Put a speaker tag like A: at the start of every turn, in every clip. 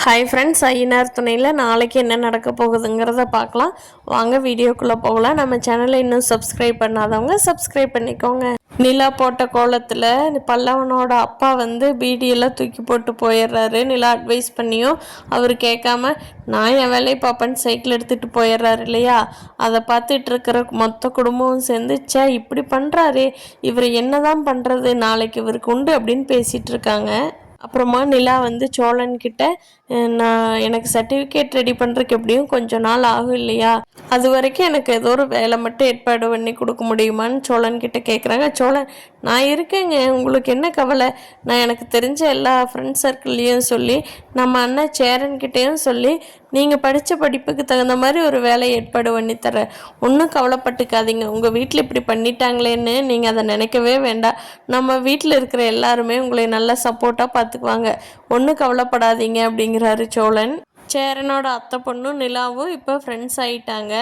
A: Hi friends, Ayyanar துணையில் நாளைக்கு என்ன நடக்க போகுதுங்கிறத பார்க்கலாம். வாங்க வீடியோக்குள்ளே போகலாம். நம்ம சேனலை இன்னும் சப்ஸ்கிரைப் பண்ணாதவங்க சப்ஸ்கிரைப் பண்ணிக்கோங்க. நிலா போட்ட கோலத்தில் பல்லவனோட அப்பா பீடியெல்லாம் தூக்கி போட்டு போயிடுறாரு. நிலா அட்வைஸ் பண்ணியும் அவர் கேட்காம நான் என் வேலையை பார்ப்பேன்னு சைக்கிள் எடுத்துகிட்டு போயிடுறாரு இல்லையா. அதை பார்த்துட்டு இருக்கிற மொத்த குடும்பமும் சேர்ந்து இப்படி பண்ணுறாரு, இவர் என்ன தான் பண்ணுறது, நாளைக்கு இவருக்கு உண்டு அப்படின்னு பேசிகிட்டு இருக்காங்க. அப்புறமா நிலா சோழன்கிட்ட எனக்கு சர்டிஃபிகேட் ரெடி பண்ணுறதுக்கு எப்படியும் கொஞ்சம் நாள் ஆகும் இல்லையா, அது வரைக்கும் எனக்கு ஏதோ ஒரு வேலை மட்டும் ஏற்பாடு பண்ணி கொடுக்க முடியுமான்னு சோழன்கிட்ட கேட்குறாங்க. சோழன், நான் இருக்கேங்க, உங்களுக்கு என்ன கவலை, நான் எனக்கு தெரிஞ்ச எல்லா ஃப்ரெண்ட்ஸ் சர்க்கிள்லேயும் சொல்லி நம்ம அண்ணன் சேரன்கிட்டையும் சொல்லி நீங்கள் படித்த படிப்புக்கு தகுந்த மாதிரி ஒரு வேலை ஏற்பாடு பண்ணித்தரேன், ஒன்றும் கவலைப்பட்டுக்காதீங்க. உங்கள் வீட்டில் இப்படி பண்ணிட்டாங்களேன்னு நீங்கள் அதை நினைக்கவே வேண்டாம். நம்ம வீட்டில் இருக்கிற எல்லாருமே உங்களை நல்லா சப்போர்ட்டாக பார்த்துக்குவாங்க, ஒன்றும் கவலைப்படாதீங்க அப்படிங்கிறாரு சோழன். சேரனோட அத்தை பொண்ணும் நிலாவும் இப்போ ஃப்ரெண்ட்ஸ் ஆகிட்டாங்க.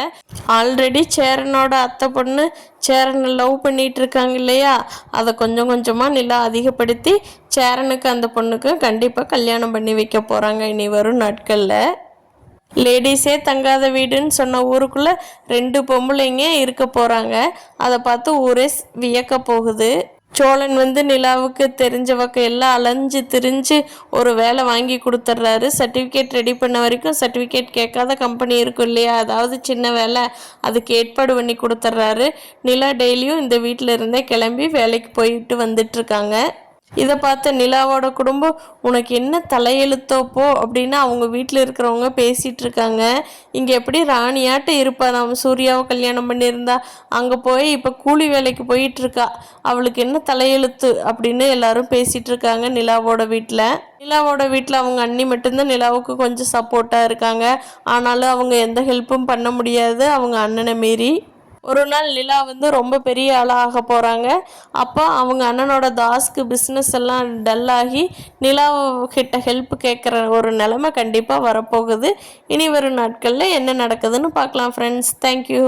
A: ஆல்ரெடி சேரனோட அத்தை பொண்ணு சேரனை லவ் பண்ணிகிட்டு இருக்காங்க இல்லையா, அதை கொஞ்சம் கொஞ்சமாக நிலா அதிகப்படுத்தி சேரனுக்கு அந்த பொண்ணுக்கு கண்டிப்பாக கல்யாணம் பண்ணி வைக்க போகிறாங்க இனி வரும் நாட்களில். லேடிஸே தங்காத வீடுன்னு சொன்ன ஊருக்குள்ளே 2 பொம்பளைங்க இருக்க போகிறாங்க. அதை பார்த்து ஊரே வியக்க போகுது. சோழன் நிலாவுக்கு தெரிஞ்ச பக்கம் எல்லாம் அலைஞ்சு திரிஞ்சு ஒரு வேலை வாங்கி கொடுத்துட்றாரு. சர்டிஃபிகேட் ரெடி பண்ண வரைக்கும் சர்டிஃபிகேட் கேட்காத கம்பெனி இருக்கும் இல்லையா, அதாவது சின்ன வேலை, அதுக்கு ஏற்பாடு பண்ணி கொடுத்துட்றாரு. நிலா டெய்லியும் இந்த வீட்டில் இருந்தே கிளம்பி வேலைக்கு போயிட்டு வந்துட்டுருக்காங்க. இதை பார்த்த நிலாவோட குடும்பம் உனக்கு என்ன தலையெழுத்தோ போ அப்படின்னு அவங்க வீட்டில் இருக்கிறவங்க பேசிகிட்டு இருக்காங்க. இங்கே எப்படி ராணியாட்ட இருப்பா, நம்ம சூர்யாவை கல்யாணம் பண்ணியிருந்தா, அங்கே போய் இப்போ கூலி வேலைக்கு போயிட்டுருக்கா, அவளுக்கு என்ன தலையெழுத்து அப்படின்னு எல்லாரும் பேசிகிட்டு இருக்காங்க நிலாவோட வீட்டில். நிலாவோட வீட்டில் அவங்க அண்ணி மட்டும்தான் நிலாவுக்கு கொஞ்சம் சப்போர்ட்டாக இருக்காங்க. ஆனாலும் அவங்க எந்த ஹெல்ப்பும் பண்ண முடியாது அவங்க அண்ணனை மீறி. ஒரு நாள் நிலா ரொம்ப பெரிய ஆளாக போகிறாங்க. அப்போ அவங்க அண்ணனோட தாஸ்க்கு பிஸ்னஸ் எல்லாம் டல்லாகி நிலாவுக்கிட்ட ஹெல்ப் கேட்குற ஒரு நிலைமை கண்டிப்பாக வரப்போகுது. இனி வரும் நாட்களில் என்ன நடக்குதுன்னு பார்க்கலாம் ஃப்ரெண்ட்ஸ். தேங்க்யூ.